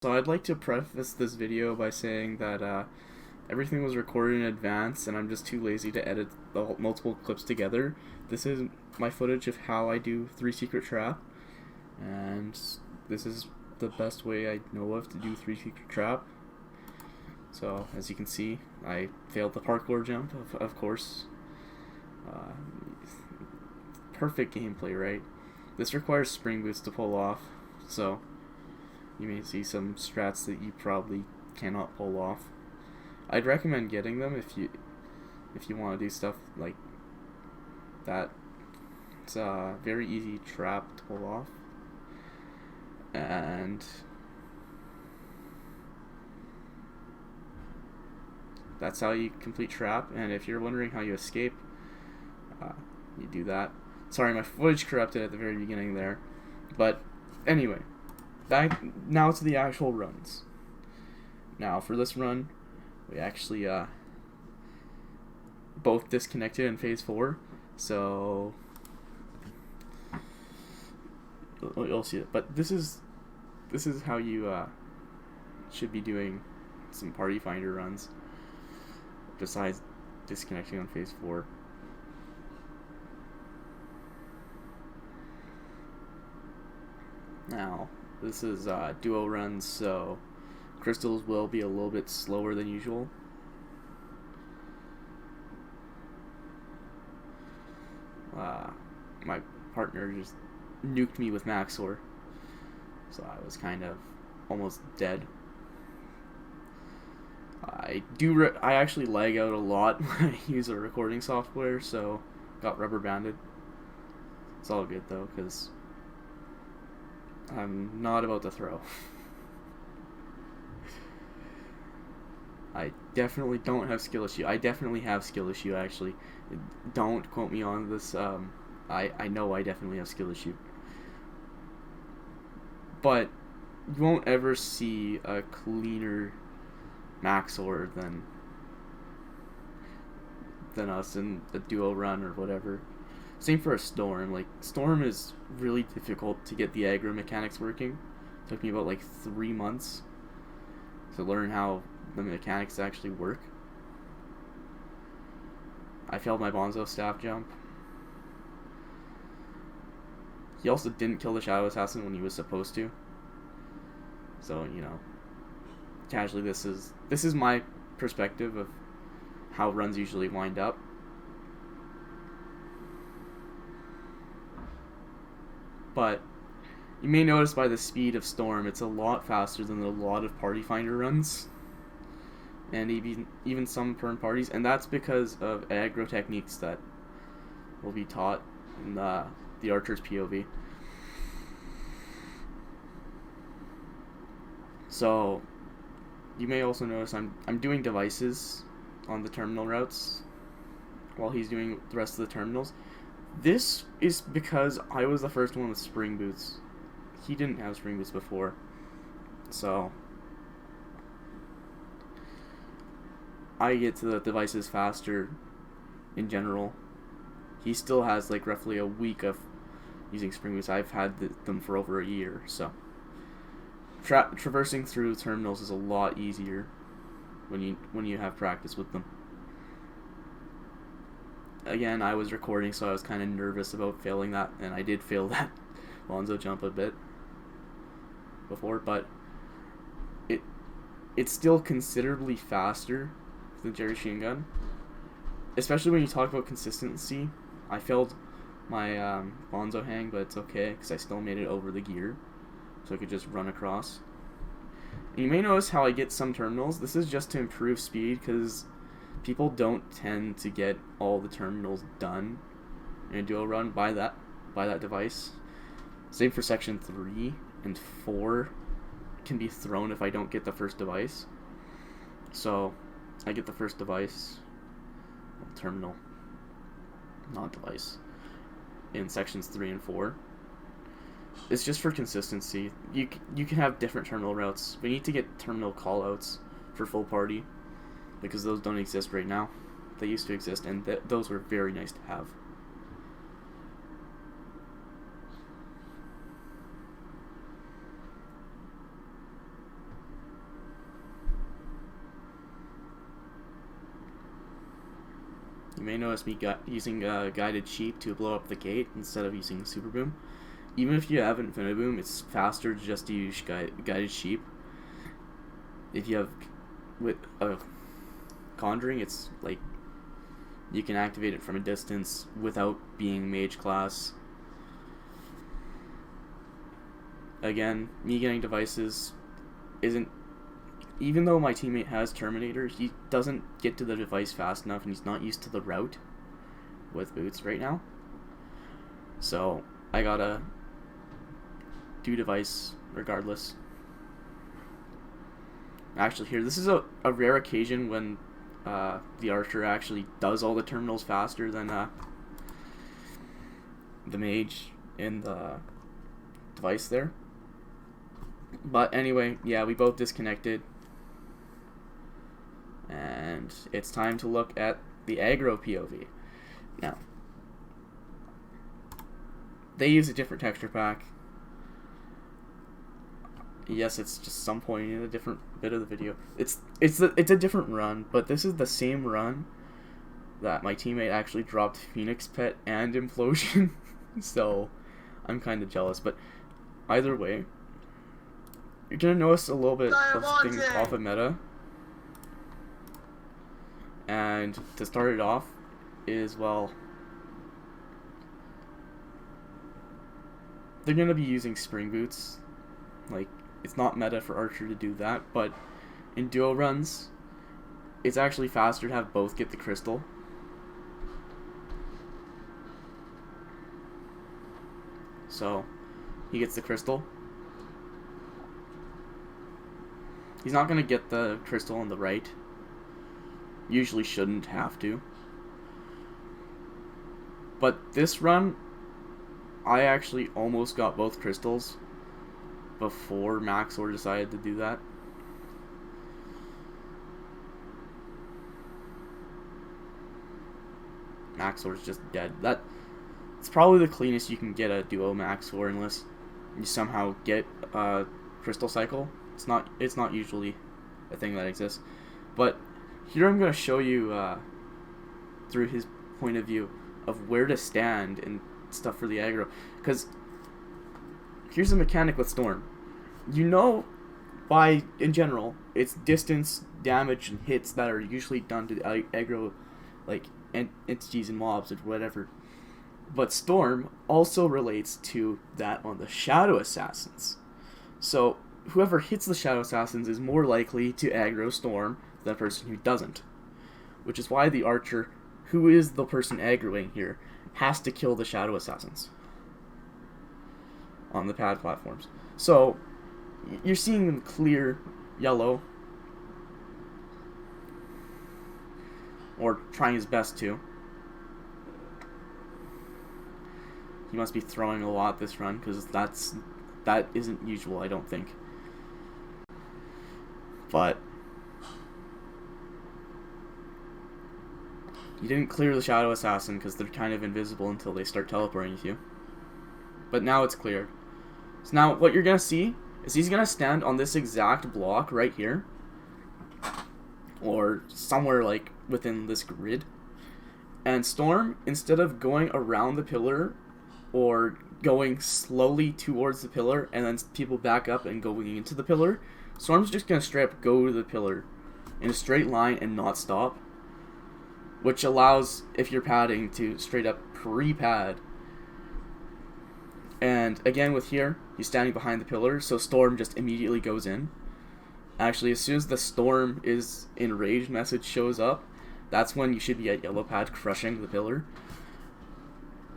So I'd like to preface this video by saying that everything was recorded in advance and I'm just too lazy to edit the multiple clips together. This is my footage of how I do 3 Secret Trap, and this is the best way I know of to do 3 Secret Trap. So as you can see, I failed the parkour jump, of course. Uh, Perfect gameplay, right? This requires spring boots to pull off, so you may see some strats that you probably cannot pull off. I'd recommend getting them if you want to do stuff like that. It's a very easy trap to pull off, and that's how you complete trap. And if you're wondering how you escape, you do that. Sorry, my footage corrupted at the very beginning there, but anyway. Now to the actual runs. Now for this run, we actually both disconnected in phase 4, so you'll see it. But this is how you should be doing some party finder runs, besides disconnecting on phase 4. Now, this is duo runs, so crystals will be a little bit slower than usual. My partner just nuked me with Maxor, so I was kind of almost dead. I actually lag out a lot when I use a recording software, so got rubber banded. It's all good though, because I'm not about to throw. I definitely don't have skill issue. I definitely have skill issue, actually. Don't quote me on this. I know I definitely have skill issue. But you won't ever see a cleaner Maxor than us in a duo run or whatever. Same for a Storm. Like, Storm is really difficult to get the aggro mechanics working. It took me about like 3 months to learn how the mechanics actually work. I failed my Bonzo staff jump. He also didn't kill the Shadow Assassin when he was supposed to. So, you know, casually this is my perspective of how runs usually wind up. But you may notice by the speed of Storm, it's a lot faster than a lot of party finder runs, and even some perm parties, and that's because of aggro techniques that will be taught in the Archer's POV. So you may also notice I'm doing devices on the terminal routes while he's doing the rest of the terminals. This is because I was the first one with spring boots. He didn't have spring boots before, so I get to the devices faster in general. He still has like roughly a week of using spring boots. I've had them for over a year, so traversing through terminals is a lot easier when you have practice with them. Again, I was recording, so I was kind of nervous about failing that, and I did fail that Bonzo jump a bit before, but it's still considerably faster than Jerry Shin Gun, especially when you talk about consistency. I failed my Bonzo hang, but it's okay, because I still made it over the gear, so I could just run across. And you may notice how I get some terminals. This is just to improve speed, because people don't tend to get all the terminals done in a duo run by that device. Same for section 3 and 4 can be thrown if I don't get the first device. So I get the first device, terminal, not device, in sections 3 and 4. It's just for consistency. You can have different terminal routes. We need to get terminal callouts for full party, because those don't exist right now. They used to exist, and those were very nice to have. you may notice me using guided sheep to blow up the gate instead of using super boom. Even if you have infinite boom, it's faster to just use guided sheep. If you have with conjuring, it's like you can activate it from a distance without being mage class. Again, me getting devices isn't, even though my teammate has Terminator, he doesn't get to the device fast enough, and he's not used to the route with boots right now. So I gotta do device regardless. Actually, here, this is a rare occasion when the archer actually does all the terminals faster than the mage in the device there. But anyway, yeah, we both disconnected. And it's time to look at the aggro POV. Now, they use a different texture pack. Yes, it's just some point in a different bit of the video. It's a different run, but this is the same run that my teammate actually dropped Phoenix Pet and Implosion. So I'm kind of jealous, but either way, you're gonna notice a little bit of things off of meta. And to start it off is, well, they're gonna be using spring boots. Like, it's not meta for Archer to do that, but in duo runs, it's actually faster to have both get the crystal. So, he gets the crystal. He's not going to get the crystal on the right. Usually shouldn't have to. But this run, I actually almost got both crystals before Maxor decided to do that. Maxor's just dead. It's probably the cleanest you can get a duo Maxor unless you somehow get a crystal cycle. It's not usually a thing that exists. But here I'm going to show you through his point of view of where to stand and stuff for the aggro. Because here's the mechanic with Storm. You know, in general, it's distance, damage, and hits that are usually done to aggro, like, entities and mobs or whatever. But Storm also relates to that on the Shadow Assassins. So whoever hits the Shadow Assassins is more likely to aggro Storm than the person who doesn't. Which is why the Archer, who is the person aggroing here, has to kill the Shadow Assassins on the pad platforms. So you're seeing them clear yellow, or trying his best to. He must be throwing a lot this run, because that isn't usual, I don't think. But you didn't clear the Shadow Assassin because they're kind of invisible until they start teleporting to you. But now it's cleared. So now what you're going to see is he's going to stand on this exact block right here. Or somewhere like within this grid. And Storm, instead of going around the pillar or going slowly towards the pillar and then people back up and going into the pillar, Storm's just going to straight up go to the pillar in a straight line and not stop. Which allows, if you're padding, to straight up pre-pad. And again with here, he's standing behind the pillar, so Storm just immediately goes in. Actually, as soon as the Storm is enraged message shows up, that's when you should be at yellow pad crushing the pillar.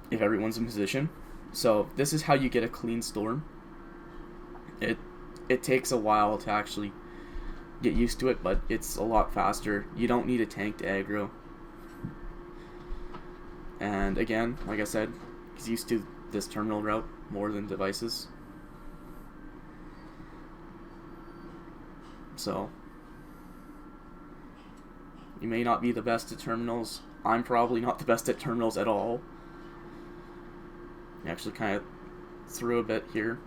If everyone's in position. So this is how you get a clean Storm. It takes a while to actually get used to it, but it's a lot faster. You don't need a tank to aggro. And again, like I said, he's used to this terminal route more than devices. So, you may not be the best at terminals. I'm probably not the best at terminals at all. I actually kind of threw a bit here.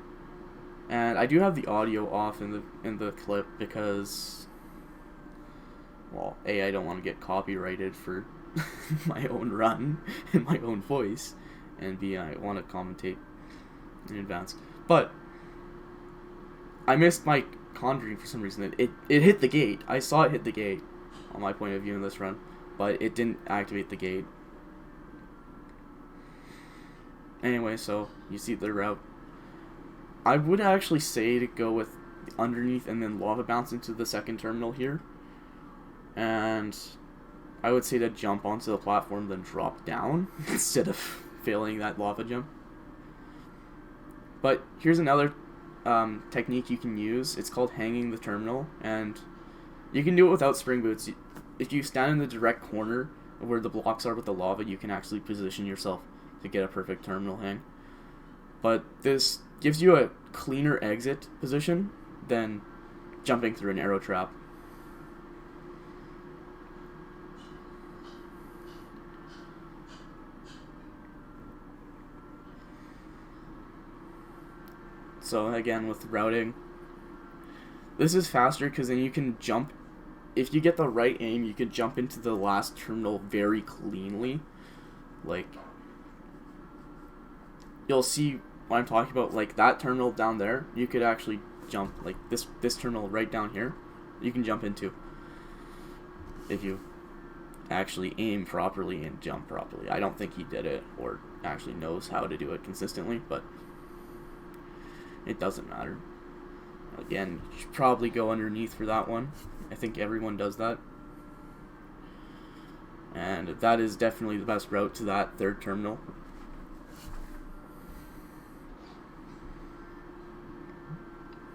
And I do have the audio off in the clip because, well, A, I don't want to get copyrighted for my own run in my own voice, and B, I want to commentate in advance. But I missed my conjuring for some reason. It hit the gate. I saw it hit the gate on my point of view in this run, but it didn't activate the gate. Anyway, so you see the route. I would actually say to go with underneath and then lava bounce into the second terminal here. And I would say to jump onto the platform, then drop down instead of failing that lava jump. But here's another technique you can use. It's called hanging the terminal, and you can do it without spring boots. If you stand in the direct corner of where the blocks are with the lava, you can actually position yourself to get a perfect terminal hang. But this gives you a cleaner exit position than jumping through an arrow trap. So again, with routing, this is faster because then you can jump. If you get the right aim, you could jump into the last terminal very cleanly. Like, you'll see what I'm talking about. Like that terminal down there, you could actually jump. Like this terminal right down here, you can jump into if you actually aim properly and jump properly. I don't think he did it or actually knows how to do it consistently, but it doesn't matter. Again, you should probably go underneath for that one. I think everyone does that. And that is definitely the best route to that third terminal.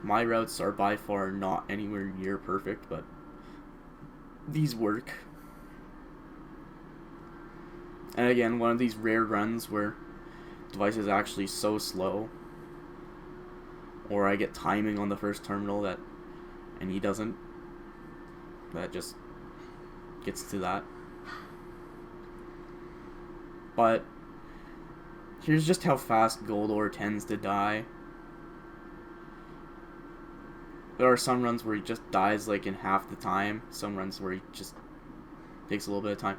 My routes are by far not anywhere near perfect, but these work. And again, one of these rare runs where the device is actually so slow, or I get timing on the first terminal and he doesn't. That just gets to that. But here's just how fast gold ore tends to die. There are some runs where he just dies like in half the time. Some runs where he just takes a little bit of time.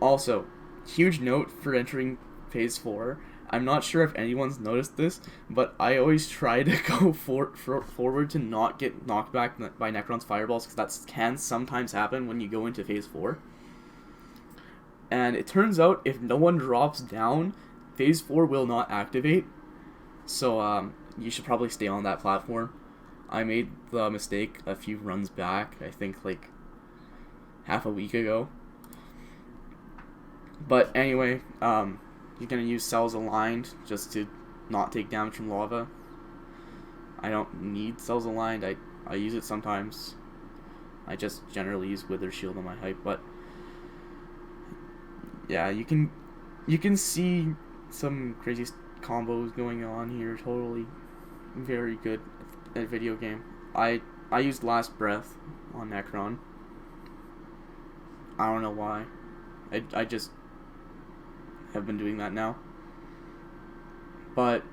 Also, huge note for entering phase 4. I'm not sure if anyone's noticed this, but I always try to go forward to not get knocked back by Necron's fireballs, because that can sometimes happen when you go into phase 4. And it turns out if no one drops down, phase 4 will not activate. So you should probably stay on that platform. I made the mistake a few runs back, I think like half a week ago. But anyway, you're going to use cells aligned just to not take damage from lava. I don't need cells aligned. I use it sometimes. I just generally use Wither Shield on my hype, but yeah, you can see some crazy combos going on here. Totally very good at video game. I used Last Breath on Necron. I don't know why. I just have been doing that now. But